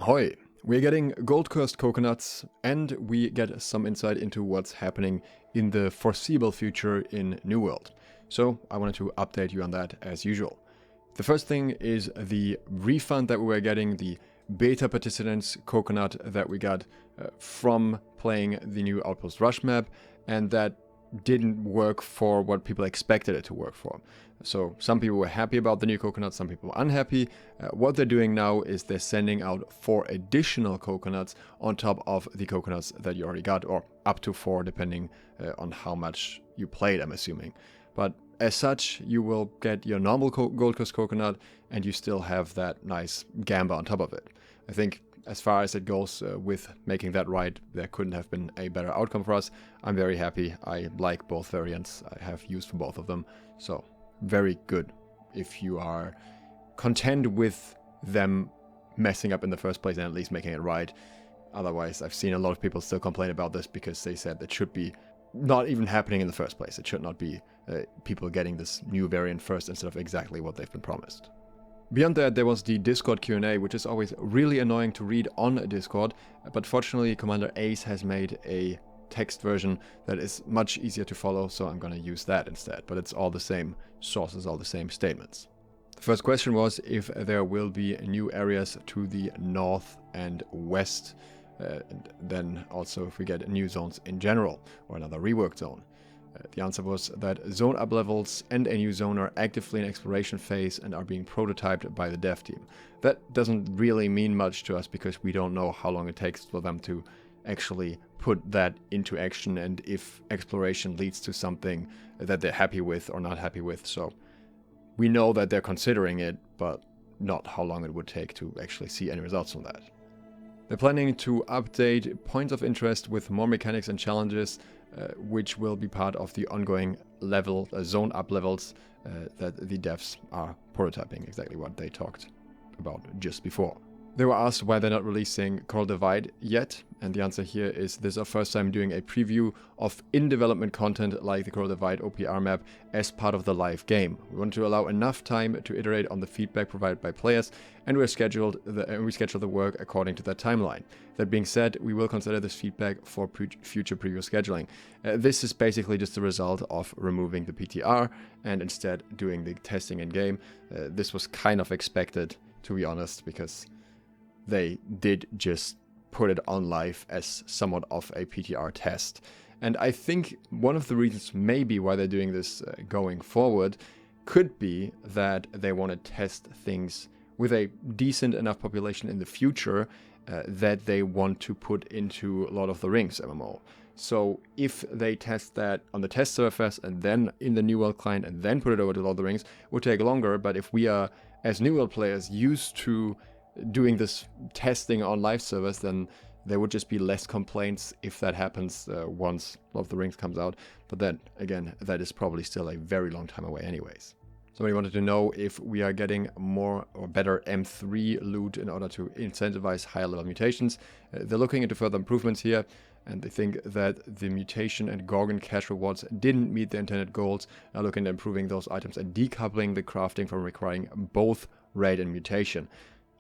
Ahoy! We're getting Goldcursed coconuts, and we get some insight into what's happening in the foreseeable future in New World. So I wanted to update you on that as usual. The first thing is the refund that we were getting, the beta participants coconut that we got from playing the new Outpost Rush map, and that didn't work for what people expected it to work for. So some people were happy about the new coconuts, some people were unhappy. What they're doing now is they're sending out 4 additional coconuts on top of the coconuts that you already got, or up to 4 depending on how much you played, I'm assuming. But as such, you will get your normal Goldcursed coconut, and you still have that nice gamba on top of it. I think as far as it goes with making that right, there couldn't have been a better outcome for us. I'm very happy. I like both variants. I have used for both of them. So very good if you are content with them messing up in the first place and at least making it right. Otherwise, I've seen a lot of people still complain about this because they said that should be not even happening in the first place. It should not be people getting this new variant first instead of exactly what they've been promised. Beyond that, there was the Discord Q&A, which is always really annoying to read on Discord, but fortunately Commander Ace has made a text version that is much easier to follow, so I'm going to use that instead. But it's all the same sources, all the same statements. The first question was if there will be new areas to the north and west, and then also if we get new zones in general, or another reworked zone. The answer was that zone up levels and a new zone are actively in exploration phase and are being prototyped by the dev team. That doesn't really mean much to us because we don't know how long it takes for them to actually put that into action and if exploration leads to something that they're happy with or not happy with. So we know that they're considering it, but not how long it would take to actually see any results from that. They're planning to update points of interest with more mechanics and challenges, which will be part of the ongoing level, zone up levels that the devs are prototyping, exactly what they talked about just before. They were asked why they're not releasing Coral Divide yet, and the answer here is this is our first time doing a preview of in-development content like the Coral Divide OPR map as part of the live game. We want to allow enough time to iterate on the feedback provided by players, and we scheduled the work according to that timeline. That being said, we will consider this feedback for future preview scheduling. This is basically just a result of removing the PTR and instead doing the testing in-game. This was kind of expected, to be honest, because they did just put it on live as somewhat of a PTR test. And I think one of the reasons maybe why they're doing this going forward could be that they want to test things with a decent enough population in the future that they want to put into Lord of the Rings MMO. So if they test that on the test surface and then in the New World client and then put it over to Lord of the Rings, it would take longer. But if we are, as New World players, used to doing this testing on live servers, then there would just be less complaints if that happens once Lord of the Rings comes out. But then, again, that is probably still a very long time away anyways. Somebody wanted to know if we are getting more or better M3 loot in order to incentivize higher level mutations. They're looking into further improvements here, and they think that the mutation and Gorgon cash rewards didn't meet the intended goals. Are looking at improving those items and decoupling the crafting from requiring both raid and mutation.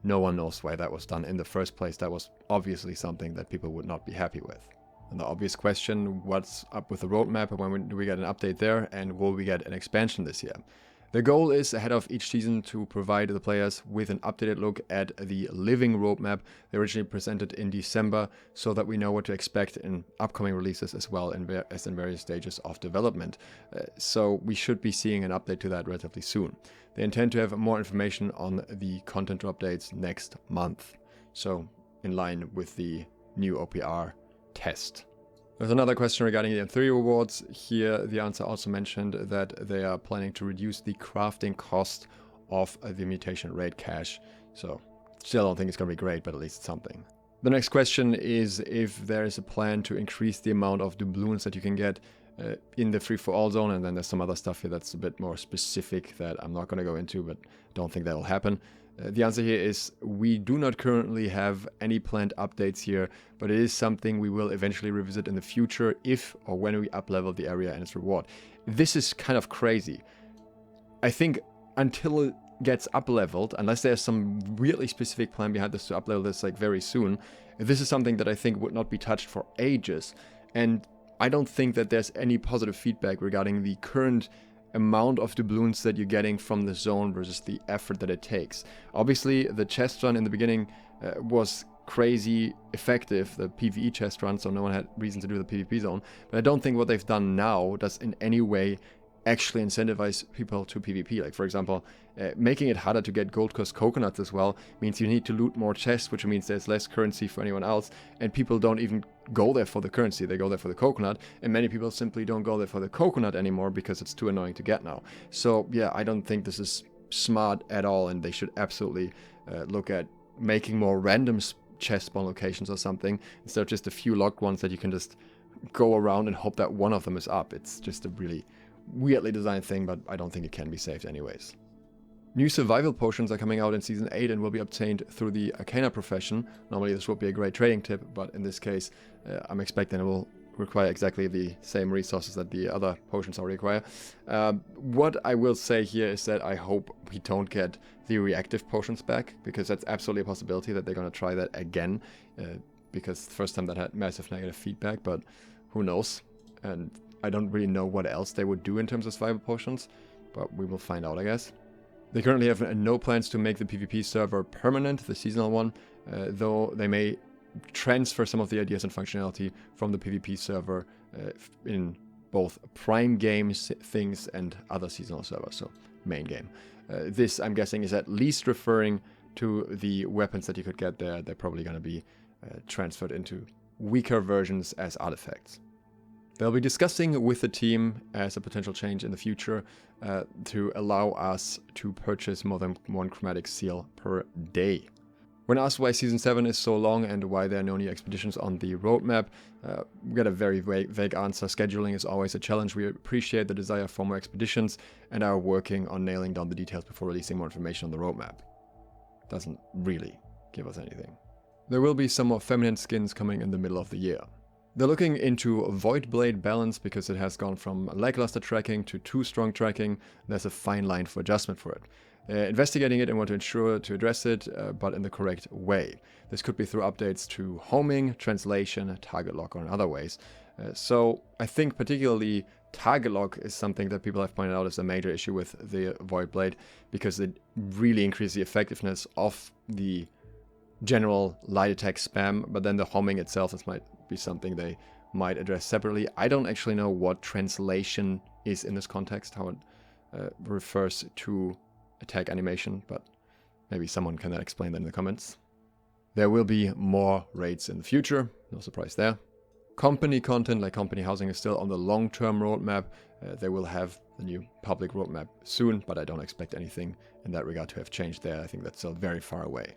No one knows why that was done in the first place. That was obviously something that people would not be happy with. And the obvious question, what's up with the roadmap and when do we get an update there, and will we get an expansion this year? The goal is ahead of each season to provide the players with an updated look at the living roadmap they originally presented in December, so that we know what to expect in upcoming releases as well as in various stages of development. So we should be seeing an update to that relatively soon. They intend to have more information on the content updates next month, so in line with the new OPR test. There's another question regarding the M3 rewards. Here, the answer also mentioned that they are planning to reduce the crafting cost of the mutation raid cache. So, still don't think it's going to be great, but at least something. The next question is if there is a plan to increase the amount of doubloons that you can get in the free-for-all zone, and then there's some other stuff here that's a bit more specific that I'm not going to go into, but don't think that'll happen. The answer here is we do not currently have any planned updates here, but it is something we will eventually revisit in the future if or when we uplevel the area and its reward. This is kind of crazy. I think until gets up-leveled, unless there's some really specific plan behind this to up-level this like very soon, this is something that I think would not be touched for ages. And I don't think that there's any positive feedback regarding the current amount of doubloons that you're getting from the zone versus the effort that it takes. Obviously, the chest run in the beginning was crazy effective, the PvE chest run, so no one had reason to do the PvP zone. But I don't think what they've done now does in any way actually incentivize people to PvP. Like, for example, making it harder to get Goldcursed coconuts as well means you need to loot more chests, which means there's less currency for anyone else, and people don't even go there for the currency, they go there for the coconut, and many people simply don't go there for the coconut anymore because it's too annoying to get now. So yeah, I don't think this is smart at all, and they should absolutely look at making more random chest spawn locations or something, instead of just a few locked ones that you can just go around and hope that one of them is up. It's just a really weirdly designed thing, but I don't think it can be saved anyways. New survival potions are coming out in Season 8 and will be obtained through the Arcana profession. Normally this would be a great trading tip, but in this case I'm expecting it will require exactly the same resources that the other potions already require. What I will say here is that I hope we don't get the reactive potions back, because that's absolutely a possibility that they're going to try that again, because the first time that had massive negative feedback, but who knows. And I don't really know what else they would do in terms of survival potions, but we will find out, I guess. They currently have no plans to make the PvP server permanent, the seasonal one, though they may transfer some of the ideas and functionality from the PvP server in both Prime Games things and other seasonal servers, so main game. This, I'm guessing, is at least referring to the weapons that you could get there. They're probably going to be transferred into weaker versions as artifacts. They'll be discussing with the team as a potential change in the future to allow us to purchase more than one chromatic seal per day. When asked why Season 7 is so long and why there are no new expeditions on the roadmap, we get a very vague answer. Scheduling is always a challenge. We appreciate the desire for more expeditions and are working on nailing down the details before releasing more information on the roadmap. Doesn't really give us anything. There will be some more feminine skins coming in the middle of the year. They're looking into Void Blade balance because it has gone from lackluster tracking to too strong tracking. There's a fine line for adjustment for it. Investigating it and want to ensure to address it, but in the correct way. This could be through updates to homing, translation, target lock, or in other ways. So I think particularly target lock is something that people have pointed out as a major issue with the Void Blade, because it really increases the effectiveness of the general light attack spam, but then the homing itself, this might be something they might address separately. I don't actually know what translation is in this context, how it refers to attack animation, but maybe someone can explain that in the comments. There will be more raids in the future, no surprise there. Company content like company housing is still on the long-term roadmap. They will have the new public roadmap soon, but I don't expect anything in that regard to have changed there. I think that's still very far away.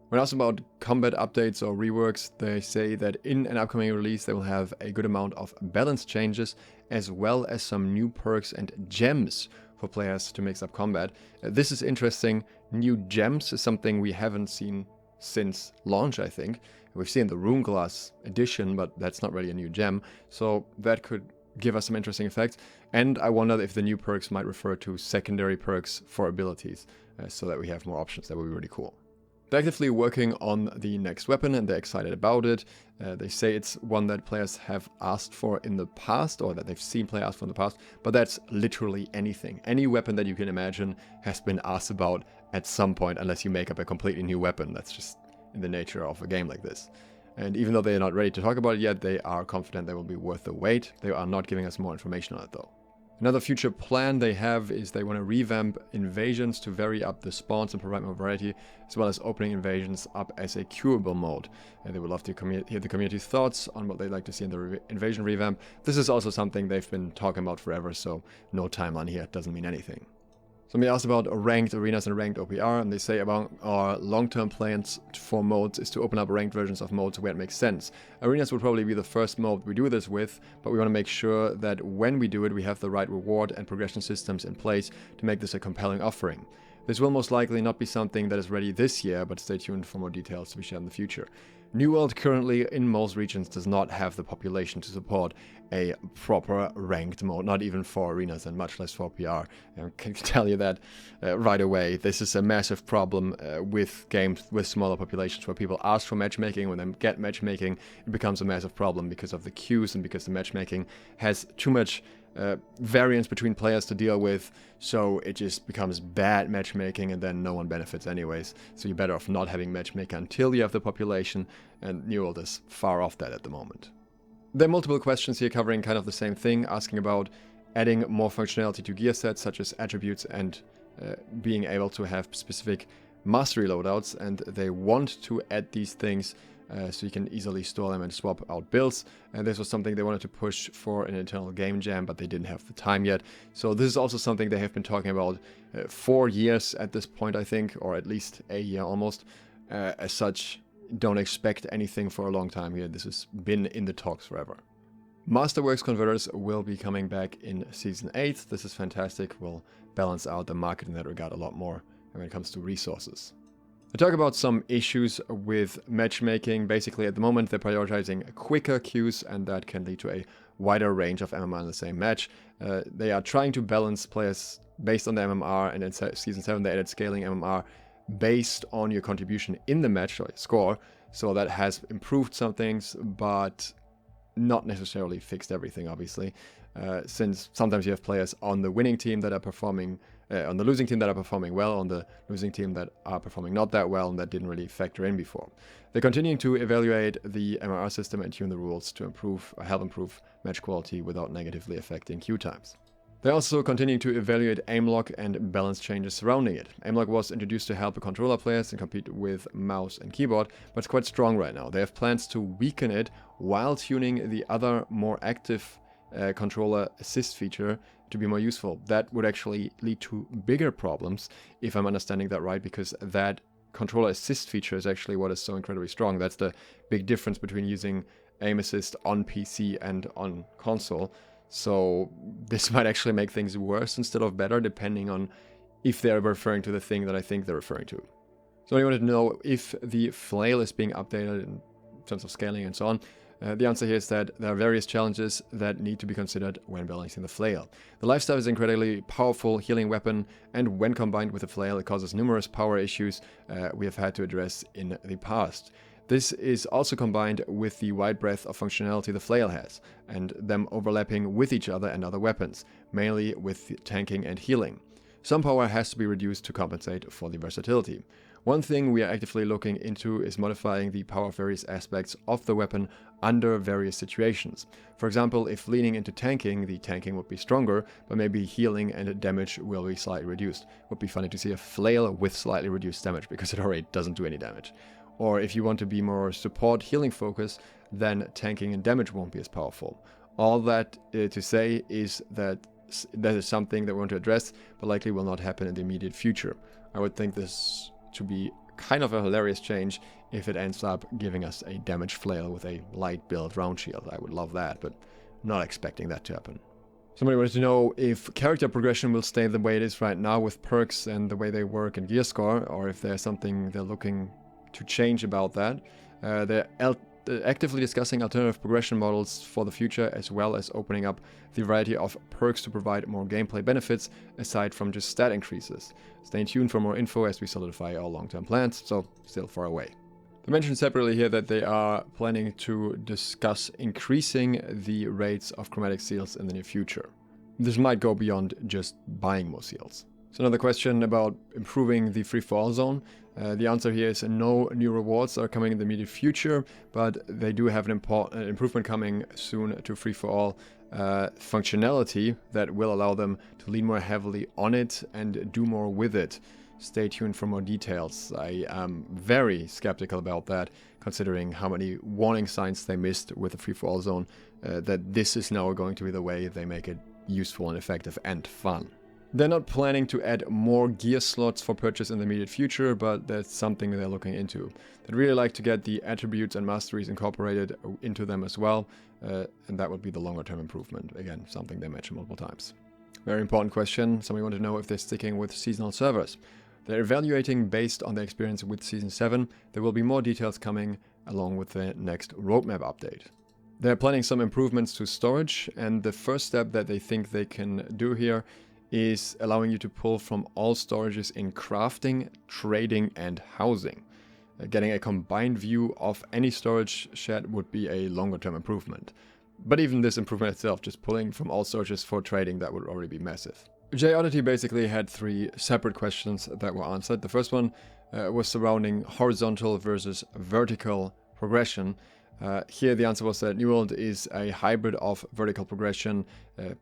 When asked about combat updates or reworks, they say that in an upcoming release they will have a good amount of balance changes, as well as some new perks and gems for players to mix up combat. This is interesting. New gems is something we haven't seen since launch, I think. We've seen the Rune Glass edition, but that's not really a new gem, so that could give us some interesting effects. And I wonder if the new perks might refer to secondary perks for abilities, so that we have more options. That would be really cool. They're actively working on the next weapon and they're excited about it. They say it's one that players have asked for in the past, or that they've seen players ask for in the past, but that's literally anything. Any weapon that you can imagine has been asked about at some point, unless you make up a completely new weapon. That's just in the nature of a game like this. And even though they're not ready to talk about it yet, they are confident they will be worth the wait. They are not giving us more information on it though. Another future plan they have is they want to revamp invasions to vary up the spawns and provide more variety, as well as opening invasions up as a curable mode. And they would love to hear the community's thoughts on what they'd like to see in the invasion revamp. This is also something they've been talking about forever, so no timeline here doesn't mean anything. Somebody asked about ranked arenas and ranked OPR, and they say about our long-term plans for modes is to open up ranked versions of modes where it makes sense. Arenas would probably be the first mode we do this with, but we want to make sure that when we do it, we have the right reward and progression systems in place to make this a compelling offering. This will most likely not be something that is ready this year, but stay tuned for more details to be shared in the future. New World currently in most regions does not have the population to support a proper ranked mode, not even for arenas and much less for PR. I can tell you that right away. This is a massive problem with games with smaller populations where people ask for matchmaking. When they get matchmaking, it becomes a massive problem because of the queues and because the matchmaking has too much variance between players to deal with, so it just becomes bad matchmaking and then no one benefits anyways. So you're better off not having matchmaking until you have the population, and New World is far off that at the moment. There are multiple questions here covering kind of the same thing, asking about adding more functionality to Gearsets such as attributes and being able to have specific mastery loadouts, and they want to add these things so you can easily store them and swap out builds. And this was something they wanted to push for an internal game jam, but they didn't have the time yet. So this is also something they have been talking about 4 years at this point, I think, or at least a year almost. As such, don't expect anything for a long time here. This has been in the talks forever. Masterworks converters will be coming back in Season 8. This is fantastic. Will balance out the market in that regard a lot more when it comes to resources. I talk about some issues with matchmaking. Basically, at the moment, they're prioritizing quicker queues, and that can lead to a wider range of MMR in the same match. They are trying to balance players based on the MMR, and in Season 7, they added scaling MMR based on your contribution in the match or your score. So that has improved some things, but not necessarily fixed everything, obviously. Since sometimes you have players on the winning team that are performing on the losing team that are performing well, on the losing team that are performing not that well, and that didn't really factor in before. They're continuing to evaluate the MRR system and tune the rules to improve or help improve match quality without negatively affecting queue times. They're also continuing to evaluate Aimlock and balance changes surrounding it. Aimlock was introduced to help the controller players and compete with mouse and keyboard, but it's quite strong right now. They have plans to weaken it while tuning the other more active controller assist feature to be more useful. That would actually lead to bigger problems, if I'm understanding that right, because that controller assist feature is actually what is so incredibly strong. That's the big difference between using aim assist on PC and on console. So this might actually make things worse instead of better, depending on if they're referring to the thing that I think they're referring to. So I wanted to know if the flail is being updated in terms of scaling and so on. The answer here is that there are various challenges that need to be considered when balancing the flail. The lifestyle is an incredibly powerful healing weapon, and when combined with the flail, it causes numerous power issues we have had to address in the past. This is also combined with the wide breadth of functionality the flail has, and them overlapping with each other and other weapons, mainly with tanking and healing. Some power has to be reduced to compensate for the versatility. One thing we are actively looking into is modifying the power of various aspects of the weapon under various situations. For example, if leaning into tanking, the tanking would be stronger, but maybe healing and damage will be slightly reduced. Would be funny to see a flail with slightly reduced damage, because it already doesn't do any damage. Or if you want to be more support healing focus, then tanking and damage won't be as powerful. All that to say is that is something that we want to address, but likely will not happen in the immediate future. I would think this to be kind of a hilarious change if it ends up giving us a damage flail with a light build round shield. I would love that, but not expecting that to happen. Somebody wanted to know if character progression will stay the way it is right now with perks and the way they work in Gear Score, or if there's something they're looking to change about that. They're actively discussing alternative progression models for the future, as well as opening up the variety of perks to provide more gameplay benefits aside from just stat increases. Stay tuned for more info as we solidify our long-term plans, so still far away. They mentioned separately here that they are planning to discuss increasing the rates of chromatic seals in the near future. This might go beyond just buying more seals. So another question about improving the free-for-all zone. The answer here is no new rewards are coming in the immediate future, but they do have an important improvement coming soon to free-for-all functionality that will allow them to lean more heavily on it and do more with it. Stay tuned for more details. I am very skeptical about that, considering how many warning signs they missed with the free-for-all zone, that this is now going to be the way they make it useful and effective and fun. They're not planning to add more gear slots for purchase in the immediate future, but that's something they're looking into. They'd really like to get the attributes and masteries incorporated into them as well, and that would be the longer term improvement. Again, something they mentioned multiple times. Very important question. Somebody wanted to know if they're sticking with seasonal servers. They're evaluating based on their experience with Season 7. There will be more details coming along with the next roadmap update. They're planning some improvements to storage, and the first step that they think they can do here is allowing you to pull from all storages in crafting, trading, and housing. Getting a combined view of any storage shed would be a longer term improvement. But even this improvement itself, just pulling from all storages for trading, that would already be massive. J-Oddity basically had 3 separate questions that were answered. The first one was surrounding horizontal versus vertical progression. Here the answer was that New World is a hybrid of vertical progression,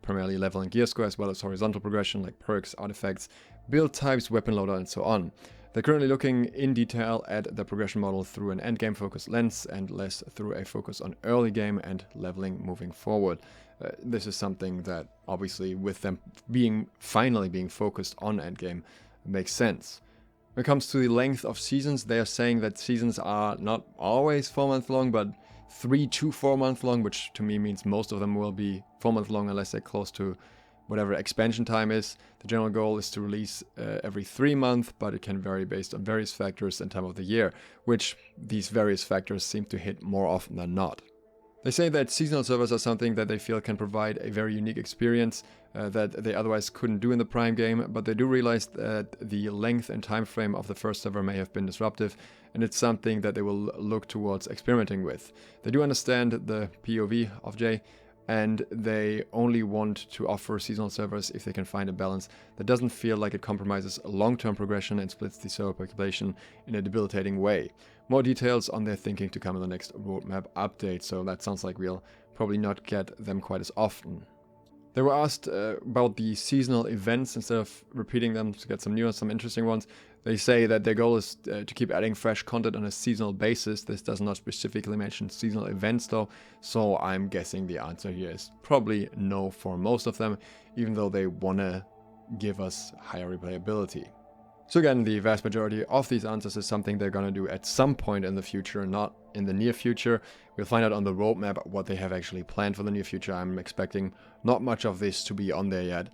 primarily level and gear score, as well as horizontal progression like perks, artifacts, build types, weapon loadout, and so on. They're currently looking in detail at the progression model through an endgame focused lens and less through a focus on early game and leveling moving forward. This is something that obviously with them finally being focused on endgame makes sense. When it comes to the length of seasons, they are saying that seasons are not always 4 months long, but 3 to 4 months long, which to me means most of them will be 4 months long unless they're close to whatever expansion time is. The general goal is to release every 3 months, but it can vary based on various factors and time of the year, which these various factors seem to hit more often than not. They say that seasonal servers are something that they feel can provide a very unique experience that they otherwise couldn't do in the Prime game, but they do realize that the length and time frame of the first server may have been disruptive, and it's something that they will look towards experimenting with. They do understand the POV of Jay, and they only want to offer seasonal servers if they can find a balance that doesn't feel like it compromises long-term progression and splits the server population in a debilitating way. More details on their thinking to come in the next roadmap update, so that sounds like we'll probably not get them quite as often. They were asked about the seasonal events instead of repeating them to get some new and some interesting ones. They say that their goal is to keep adding fresh content on a seasonal basis. This does not specifically mention seasonal events though, so I'm guessing the answer here is probably no for most of them, even though they want to give us higher replayability. So again, the vast majority of these answers is something they're going to do at some point in the future, not in the near future. We'll find out on the roadmap what they have actually planned for the near future. I'm expecting not much of this to be on there yet.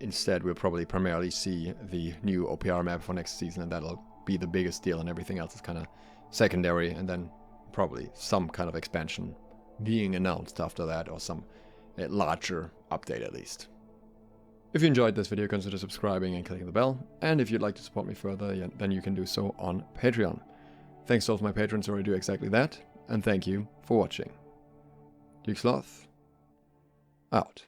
Instead, we'll probably primarily see the new OPR map for next season, and that'll be the biggest deal, and everything else is kind of secondary, and then probably some kind of expansion being announced after that, or some larger update at least. If you enjoyed this video, consider subscribing and clicking the bell, and if you'd like to support me further, then you can do so on Patreon. Thanks to all of my patrons who already do exactly that, and thank you for watching. SLOTH, out.